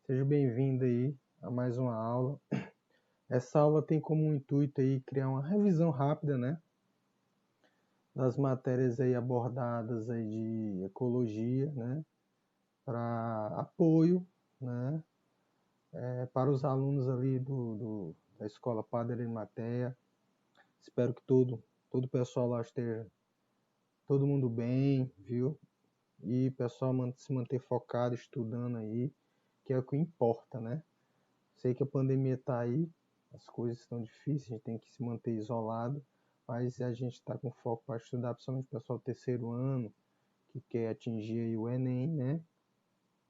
Seja bem-vindo aí a mais uma aula. Essa aula tem como intuito aí criar uma revisão rápida, né, das matérias aí abordadas aí de ecologia, né, para apoio, né, para os alunos ali da Escola Padre Arimateia. Espero que todo o pessoal lá esteja todo mundo bem, viu? E o pessoal se manter focado, estudando aí, que é o que importa, né? Sei que a pandemia está aí, as coisas estão difíceis, a gente tem que se manter isolado, mas a gente está com foco para estudar, principalmente o pessoal do terceiro ano, que quer atingir aí o Enem, né?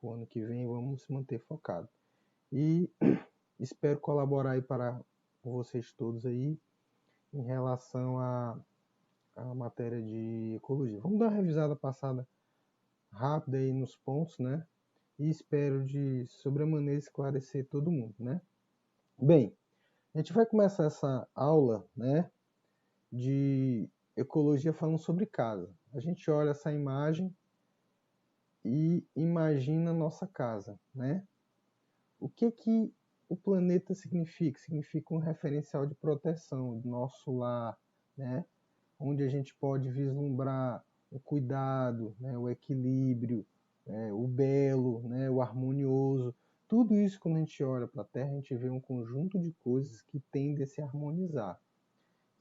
O ano que vem vamos se manter focado. E espero colaborar aí com vocês todos aí em relação à matéria de ecologia. Vamos dar uma revisada passada rápida aí nos pontos, né? E espero de sobremaneira esclarecer todo mundo, né? Bem, a gente vai começar essa aula, né, de ecologia falando sobre casa. A gente olha essa imagem e imagina a nossa casa, né? O que o planeta significa? Significa um referencial de proteção do nosso lar, né? Onde a gente pode vislumbrar o cuidado, né, o equilíbrio, o belo, né, o harmonioso. Tudo isso, quando a gente olha para a Terra, a gente vê um conjunto de coisas que tendem a se harmonizar.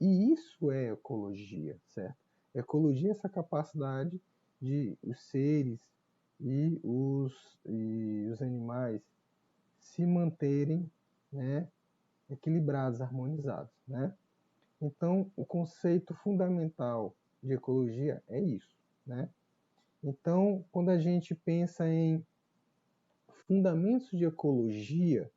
E isso é ecologia, certo? Ecologia é essa capacidade de os seres e os animais se manterem, né, equilibrados, harmonizados, né? Então, o conceito fundamental de ecologia é isso, né? Então, quando a gente pensa em fundamentos de ecologia,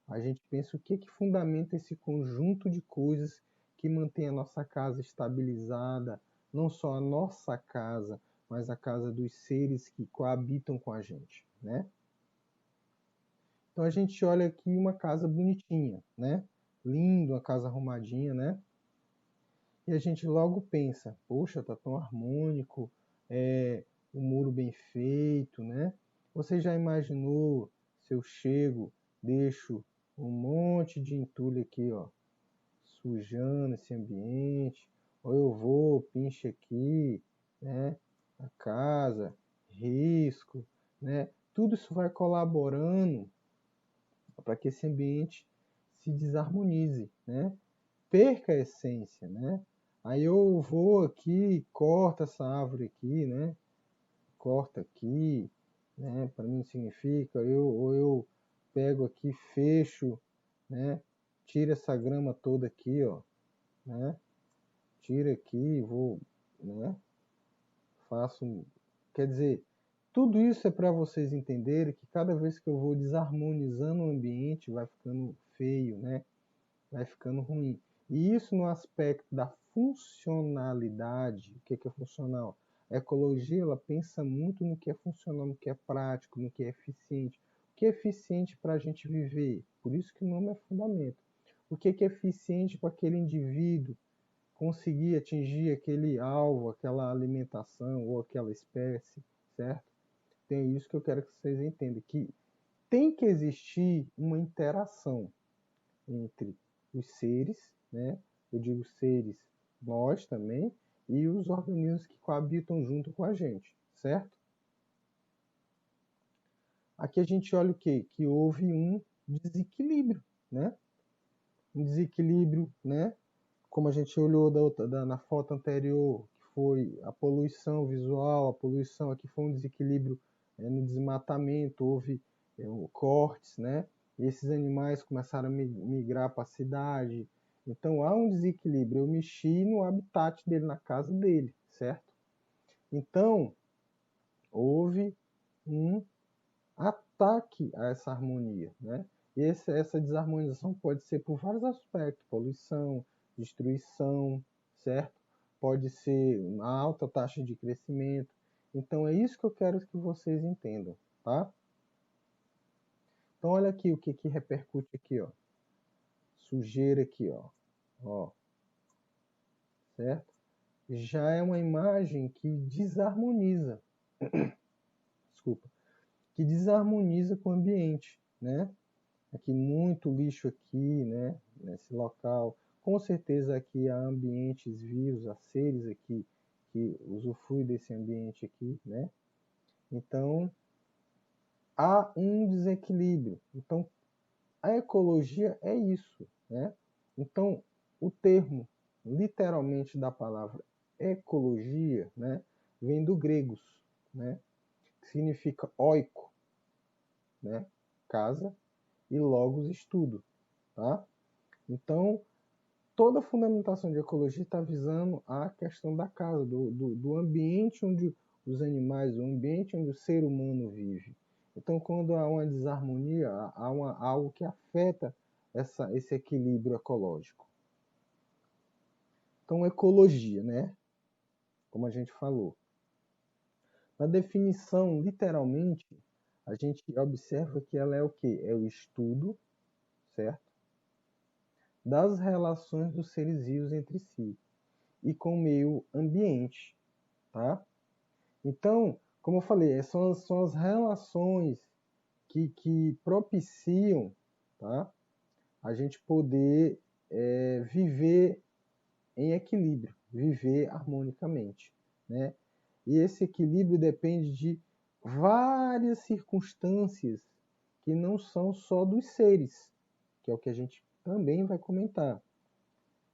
a gente pensa o que fundamenta esse conjunto de coisas que mantém a nossa casa estabilizada, não só a nossa casa, mas a casa dos seres que coabitam com a gente, né? Então a gente olha aqui uma casa bonitinha, né? Lindo, uma casa arrumadinha, né? E a gente logo pensa, poxa, tá tão harmônico, o muro bem feito, né? Você já imaginou se eu chego, deixo um monte de entulho aqui, ó, sujando esse ambiente, ou eu vou, pinche aqui, né? A casa, risco, né? Tudo isso vai colaborando para que esse ambiente se desarmonize, né? Perca a essência, né? Aí eu vou aqui, corto essa árvore aqui, né? Corta aqui, né? Para mim significa eu pego aqui, fecho, né? Tira essa grama toda aqui, ó, né? Tira aqui, vou, né? Faço, quer dizer, tudo isso é para vocês entenderem que cada vez que eu vou desarmonizando o ambiente, vai ficando feio, né? Vai ficando ruim. E isso no aspecto da funcionalidade. O que é funcional? A ecologia, ela pensa muito no que é funcional, no que é prático, no que é eficiente. O que é eficiente para a gente viver? Por isso que o nome é fundamento. O que é eficiente para aquele indivíduo conseguir atingir aquele alvo, aquela alimentação ou aquela espécie, certo? Então é isso que eu quero que vocês entendam, que tem que existir uma interação entre os seres, né? Eu digo seres, nós também, e os organismos que coabitam junto com a gente, certo? Aqui a gente olha o quê? Que houve um desequilíbrio, né? Um desequilíbrio, né? Como a gente olhou na foto anterior, que foi a poluição visual, a poluição aqui foi um desequilíbrio no desmatamento, houve cortes, né? E esses animais começaram a migrar para a cidade. Então há um desequilíbrio. Eu mexi no habitat dele, na casa dele, certo? Então houve um ataque a essa harmonia, né? E essa desarmonização pode ser por vários aspectos: poluição, destruição, certo? Pode ser uma alta taxa de crescimento. Então é isso que eu quero que vocês entendam, tá? Então olha aqui o que repercute aqui, ó. Sujeira aqui, ó, certo? Já é uma imagem que desarmoniza, desculpa, que desarmoniza com o ambiente, né? Aqui muito lixo aqui, né? Nesse local. Com certeza aqui há ambientes vivos, há seres aqui que usufruem desse ambiente aqui, né? Então, há um desequilíbrio. Então, a ecologia é isso, né? Então, o termo, literalmente da palavra ecologia, né, vem do grego, né, que significa oiko, né, casa, e logos, estudo, tá? Então, toda a fundamentação de ecologia está visando a questão da casa, do ambiente onde os animais, o ambiente onde o ser humano vive. Então, quando há uma desarmonia, há algo que afeta esse equilíbrio ecológico. Então, ecologia, né? Como a gente falou. Na definição, literalmente, a gente observa que ela é o quê? É o estudo, certo? Das relações dos seres vivos entre si e com o meio ambiente, tá? Então, como eu falei, são as relações que propiciam, tá? A gente poder viver em equilíbrio, viver harmonicamente, né? E esse equilíbrio depende de várias circunstâncias que não são só dos seres, que é o que a gente também vai comentar,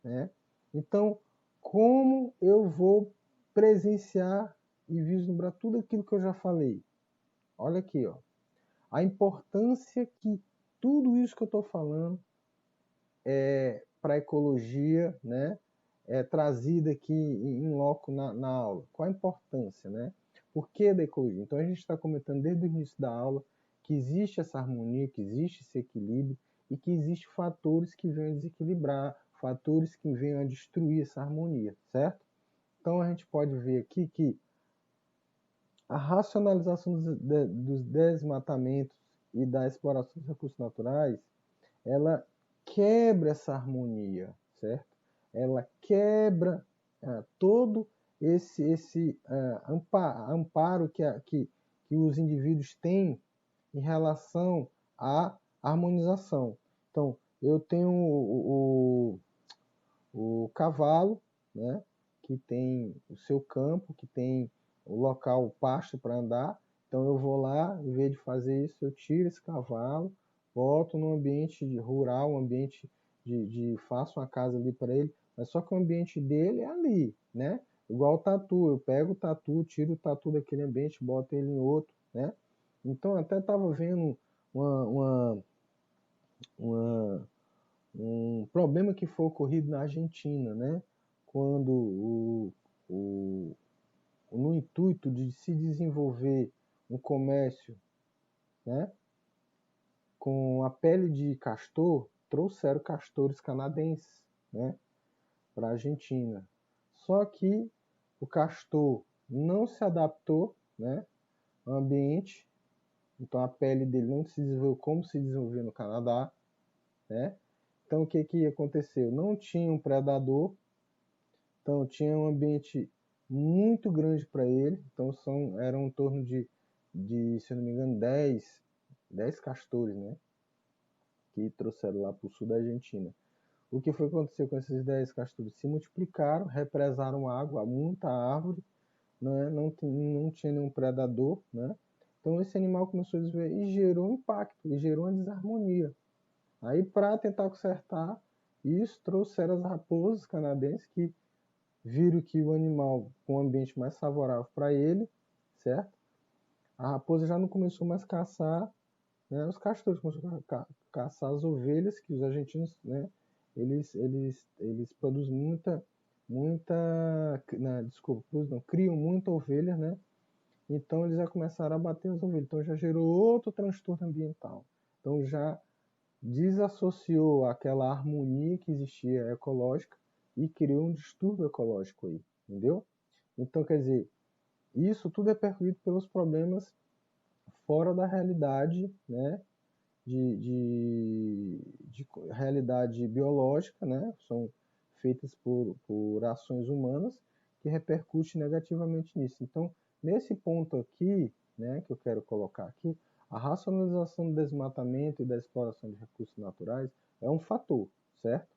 né? Então, como eu vou presenciar e vislumbrar tudo aquilo que eu já falei? Olha aqui, ó, a importância que tudo isso que eu estou falando para a ecologia, né, é trazida aqui em loco na aula. Qual a importância, né? Por que da ecologia? Então a gente está comentando desde o início da aula que existe essa harmonia, que existe esse equilíbrio e que existem fatores que venham a desequilibrar, fatores que venham a destruir essa harmonia, certo? Então a gente pode ver aqui que a racionalização dos desmatamentos e da exploração dos recursos naturais, ela quebra essa harmonia, certo? Ela quebra todo esse amparo que os indivíduos têm em relação à harmonização. Então, eu tenho o cavalo, né, que tem o seu campo, que tem o local, o pasto para andar. Então eu vou lá, em vez de fazer isso, eu tiro esse cavalo, boto no ambiente rural, um ambiente faço uma casa ali para ele, mas só que o ambiente dele é ali, né? Igual o tatu, eu pego o tatu, tiro o tatu daquele ambiente, boto ele em outro, né? Então eu até estava vendo uma um problema que foi ocorrido na Argentina, né? Quando no intuito de se desenvolver um comércio, né, com a pele de castor, trouxeram castores canadenses, né, para a Argentina. Só que o castor não se adaptou, né, ao ambiente, então a pele dele não se desenvolveu como se desenvolveu no Canadá, né? Então o que aconteceu? Não tinha um predador, então tinha um ambiente muito grande para ele, então eram em torno se eu não me engano, 10 castores, né, que trouxeram lá para o sul da Argentina. O que foi que aconteceu com esses 10 castores? Se multiplicaram, represaram água, muita árvore, né, não tinha nenhum predador, né? Então esse animal começou a desenvolver e gerou um impacto, e gerou uma desarmonia. Aí para tentar consertar isso, trouxeram as raposas canadenses que viram que o animal com um ambiente mais favorável para ele, certo? A raposa já não começou mais a caçar, né, os castores, começou a caçar as ovelhas, que os argentinos, né, eles produzem desculpa, não, criam muita ovelha, né? Então eles já começaram a bater as ovelhas, então já gerou outro transtorno ambiental. Então já desassociou aquela harmonia que existia ecológica e criou um distúrbio ecológico aí, entendeu? Então, quer dizer, isso tudo é percorrido pelos problemas fora da realidade, né, de realidade biológica, né, são feitas por ações humanas que repercutem negativamente nisso. Então, nesse ponto aqui, né, que eu quero colocar aqui, A racionalização do desmatamento e da exploração de recursos naturais é um fator, certo?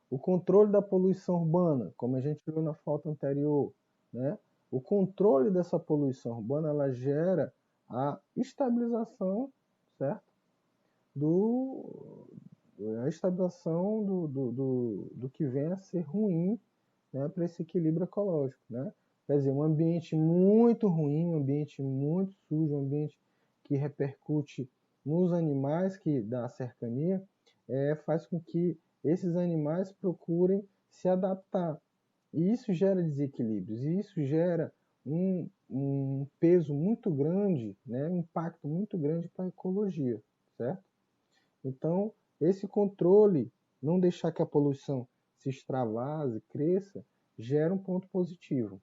O controle da poluição urbana, como a gente viu na foto anterior, né? O controle dessa poluição urbana, ela gera a estabilização, certo? A estabilização do que vem a ser ruim, né, para esse equilíbrio ecológico, né? Quer dizer, um ambiente muito ruim, um ambiente muito sujo, um ambiente que repercute nos animais da cercania, faz com que esses animais procurem se adaptar. E isso gera desequilíbrios, e isso gera um peso muito grande, né, um impacto muito grande para a ecologia, certo? Então, esse controle, não deixar que a poluição se extravase, cresça, gera um ponto positivo.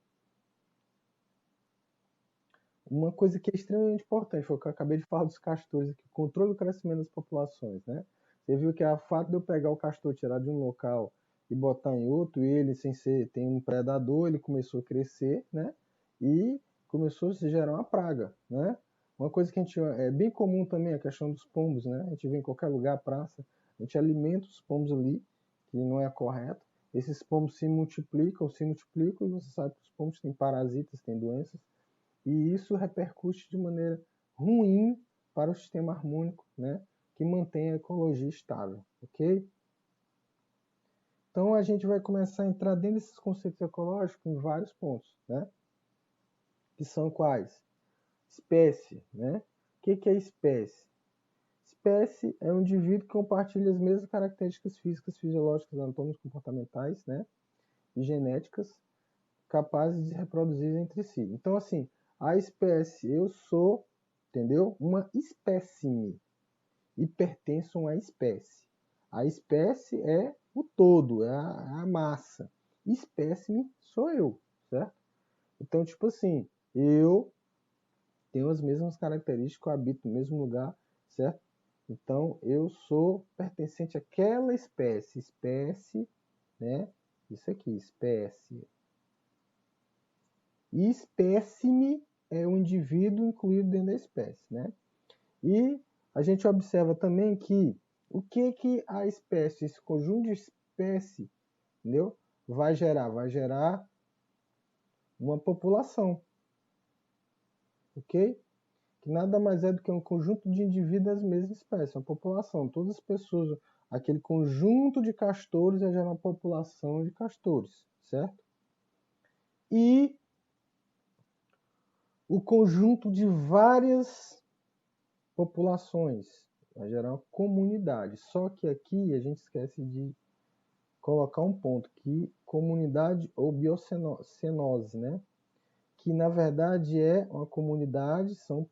Uma coisa que é extremamente importante, foi o que eu acabei de falar dos castores aqui, o controle do crescimento das populações, né? Você viu que a fato de eu pegar o castor, tirar de um local e botar em outro, ele sem ser, tem um predador, ele começou a crescer, né? E começou a se gerar uma praga, né? Uma coisa que a gente é bem comum também, a questão dos pombos, né? A gente vê em qualquer lugar, praça, a gente alimenta os pombos ali, que não é correto. Esses pombos se multiplicam, e você sabe que os pombos têm parasitas, têm doenças, e isso repercute de maneira ruim para o sistema harmônico, né, que mantém a ecologia estável, ok? Então a gente vai começar a entrar dentro desses conceitos ecológicos em vários pontos, né? Que são quais? Espécie, né? O que é espécie? Espécie é um indivíduo que compartilha as mesmas características físicas, fisiológicas, anatômicas, comportamentais, né, e genéticas, capazes de reproduzir entre si. Então, assim, a espécie, eu sou, entendeu? Uma espécime e pertenço a uma espécie. A espécie é o todo, é a massa. Espécime sou eu, certo? Então, tipo assim, eu tenho as mesmas características, eu habito no mesmo lugar, certo? Então, eu sou pertencente àquela espécie. Espécie, né? Isso aqui, espécie. E espécime é o indivíduo incluído dentro da espécie, né? E a gente observa também que o que a espécie, esse conjunto de espécie, entendeu? Vai gerar? Vai gerar uma população, ok? Que nada mais é do que um conjunto de indivíduos das mesmas espécies, uma população. Todas as pessoas, aquele conjunto de castores vai gerar uma população de castores, certo? E o conjunto de várias populações vai gerar uma comunidade. Só que aqui a gente esquece de colocar um ponto, que comunidade ou biocenose, né? Que na verdade é uma comunidade, são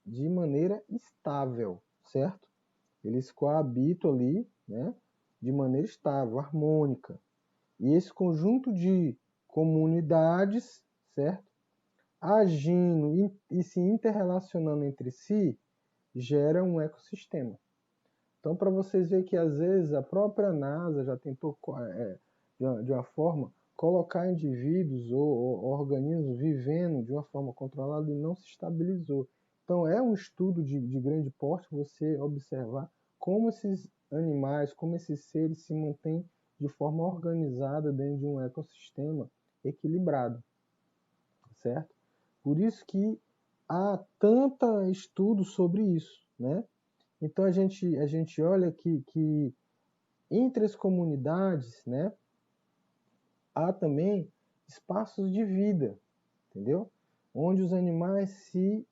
de maneira estável, certo? Eles coabitam ali, né? De maneira estável, harmônica. E esse conjunto de comunidades, certo? Agindo e se interrelacionando entre si, gera um ecossistema. Então, para vocês verem que às vezes a própria NASA já tentou, de uma forma, colocar indivíduos ou organismos vivendo de uma forma controlada e não se estabilizou. Então, é um estudo de grande porte você observar como esses animais, como esses seres se mantêm de forma organizada dentro de um ecossistema equilibrado, certo? Por isso que há tanto estudo sobre isso, né? Então a gente olha que entre as comunidades, né, há também espaços de vida, entendeu? Onde os animais se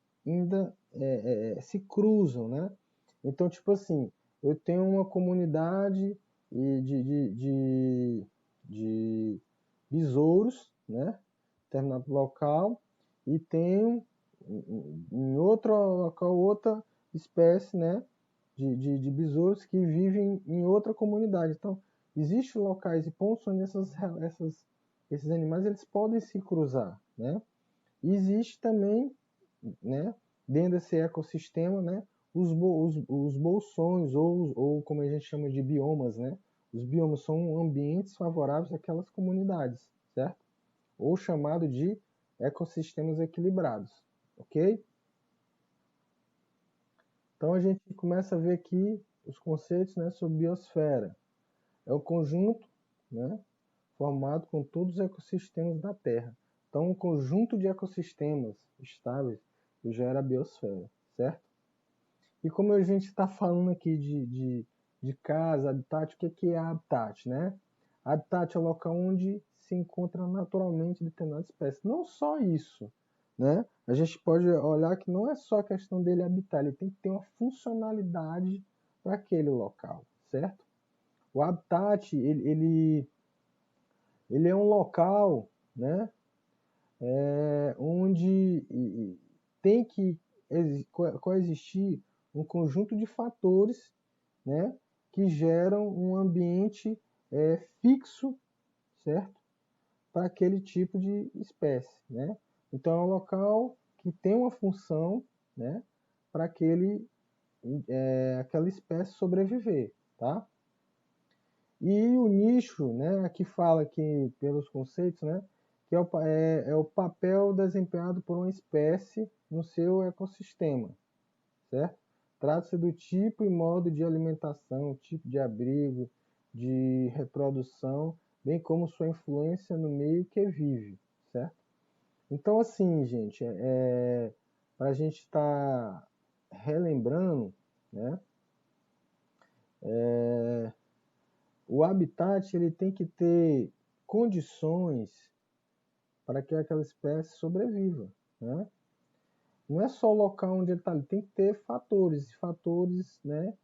cruzam, né? Então, tipo assim, eu tenho uma comunidade de besouros, né? Determinado local, e tenho em outro local outra espécie, né? De besouros que vivem em outra comunidade. Então, existem locais e pontos onde esses animais eles podem se cruzar, né? E existe também, né, dentro desse ecossistema, né, os bolsões, ou como a gente chama de biomas, né? Os biomas são ambientes favoráveis àquelas comunidades, certo? Ou chamado de ecossistemas equilibrados, ok? Então a gente começa a ver aqui os conceitos, né, sobre biosfera. É o conjunto, né, formado com todos os ecossistemas da Terra. Então, um conjunto de ecossistemas estáveis gera a biosfera, certo? E como a gente está falando aqui de casa, habitat, o que é habitat, né? Habitat é o local onde se encontra naturalmente determinada espécie. Não só isso, né? A gente pode olhar que não é só a questão dele habitar, ele tem que ter uma funcionalidade para aquele local, certo? O habitat, ele é um local, né? Onde tem que coexistir um conjunto de fatores, né, que geram um ambiente fixo, certo? Para aquele tipo de espécie, né? Então é um local que tem uma função, né, para aquela espécie sobreviver, tá? E o nicho, né, aqui fala que pelos conceitos, né, que é o papel desempenhado por uma espécie no seu ecossistema, certo? Trata-se do tipo e modo de alimentação, tipo de abrigo, de reprodução, bem como sua influência no meio que vive, certo? Então, assim, gente, para a gente estar relembrando, né, o habitat ele tem que ter condições para que aquela espécie sobreviva, né? Não é só o local onde ele está, ele tem que ter fatores, né,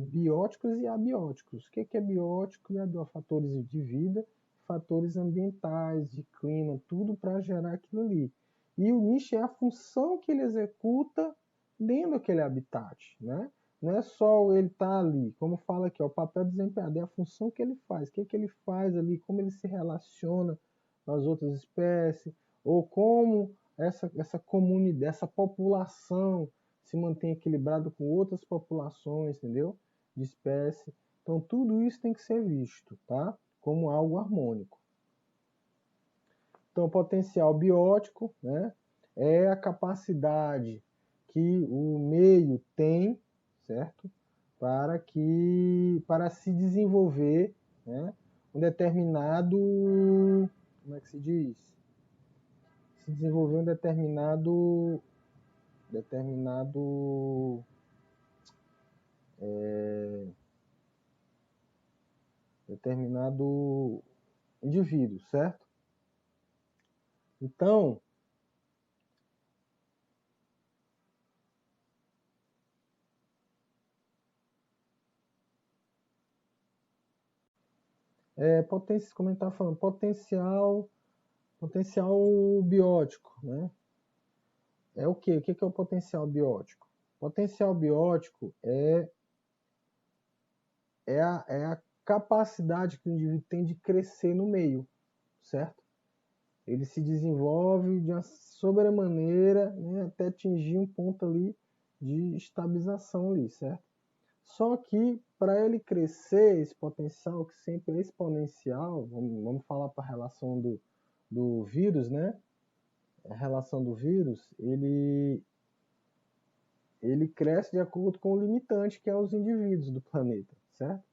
bióticos e abióticos. O que é biótico e abiótico? Fatores de vida, fatores ambientais, de clima, tudo para gerar aquilo ali. E o nicho é a função que ele executa dentro daquele habitat, né? Não é só ele estar ali, como fala aqui, ó, o papel desempenhado, é a função que ele faz, o que ele faz ali, como ele se relaciona com as outras espécies, ou como essa comunidade, essa população se mantém equilibrado com outras populações, entendeu? De espécie. Então, tudo isso tem que ser visto, tá? Como algo harmônico. Então, o potencial biótico, né, é a capacidade que o meio tem, certo? Para se desenvolver, né, um determinado, como é que se diz? Se desenvolver um determinado determinado indivíduo, certo? Então, como a gente está falando, potencial biótico, né? É o quê? O que é o potencial biótico? Potencial biótico é a capacidade que o indivíduo tem de crescer no meio, certo? Ele se desenvolve de uma sobremaneira, né, até atingir um ponto ali de estabilização ali, certo? Só que para ele crescer, esse potencial que sempre é exponencial, vamos falar para a relação do vírus, né? A relação do vírus, ele cresce de acordo com o limitante, que é os indivíduos do planeta, certo?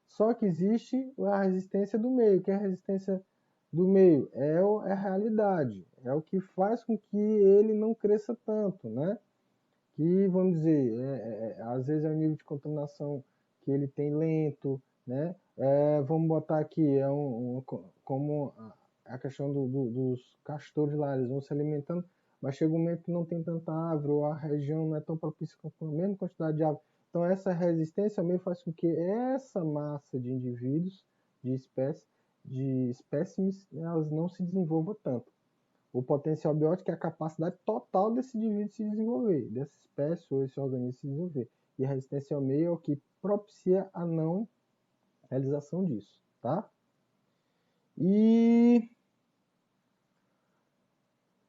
Só que existe a resistência do meio. Que é a resistência do meio? É a realidade. É o que faz com que ele não cresça tanto, né? Que, vamos dizer, às vezes é o nível de contaminação que ele tem lento, né? Vamos botar aqui, como a questão dos castores lá, eles vão se alimentando, mas chega um momento que não tem tanta árvore, ou a região não é tão propícia com a mesma quantidade de árvore. Então, essa resistência meio faz com que essa massa de indivíduos, de espécimes, elas não se desenvolvam tanto. O potencial biótico é a capacidade total desse indivíduo se desenvolver, dessa espécie ou esse organismo se desenvolver. E a resistência ao meio é o que propicia a não realização disso, tá? E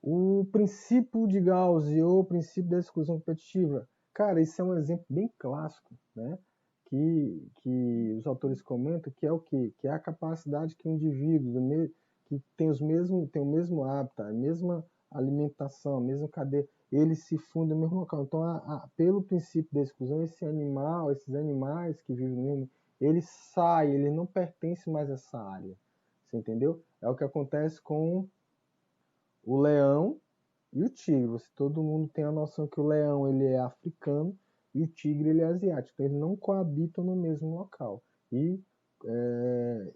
o princípio de Gauss ou o princípio da exclusão competitiva, cara, esse é um exemplo bem clássico, né? Que os autores comentam que é o quê? Que é a capacidade que o indivíduo que tem o mesmo hábitat, a mesma alimentação, a mesma cadeia, eles se fundem no mesmo local. Então, pelo princípio da exclusão, esses animais que vivem no mesmo, eles saem, eles não pertencem mais a essa área. Você entendeu? É o que acontece com o leão e o tigre. Todo mundo tem a noção que o leão ele é africano e o tigre ele é asiático. Então, eles não coabitam no mesmo local. E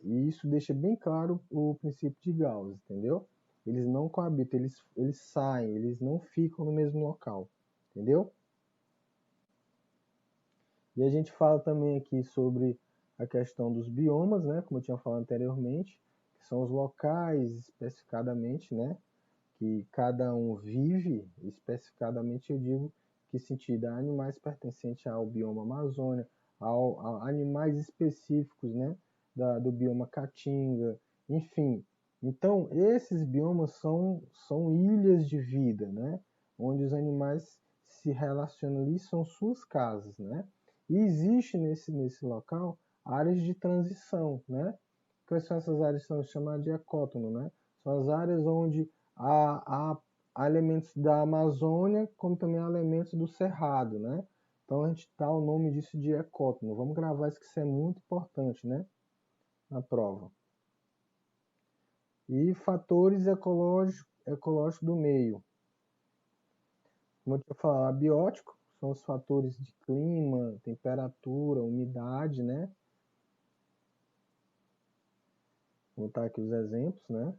isso deixa bem claro o princípio de Gauss, entendeu? Eles não coabitam, eles saem, eles não ficam no mesmo local, entendeu? E a gente fala também aqui sobre a questão dos biomas, né? Como eu tinha falado anteriormente, que são os locais especificadamente, né? Que cada um vive, especificadamente eu digo que sentido, há animais pertencentes ao bioma Amazônia, a animais específicos, né? Do bioma Caatinga, enfim. Então, esses biomas são ilhas de vida, né? Onde os animais se relacionam ali, são suas casas, né? E existe nesse local áreas de transição, né? Quais são essas áreas que são chamadas de ecótono, né? São as áreas onde há elementos da Amazônia, como também há elementos do Cerrado, né? Então a gente dá o nome disso de ecótono. Vamos gravar isso, que isso é muito importante, né? Na prova. E fatores ecológicos do meio. Como eu tinha falado, abiótico são os fatores de clima, temperatura, umidade, né? Vou botar aqui os exemplos, né?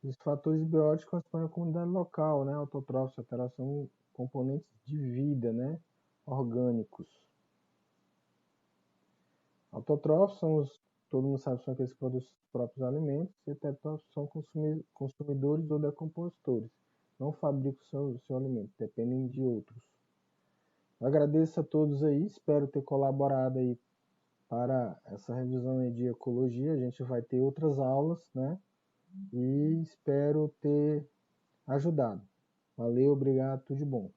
Os fatores bióticos correspondem à comunidade local, né? Autotróficos, alteração, componentes de vida, né? Orgânicos. Autotróficos todo mundo sabe, são aqueles que produzem os próprios alimentos, e heterotróficos são consumidores ou decompositores. Não fabricam o seu alimento, dependem de outros. Eu agradeço a todos aí, espero ter colaborado aí para essa revisão aí de ecologia. A gente vai ter outras aulas, né? E espero ter ajudado. Valeu, obrigado, tudo de bom.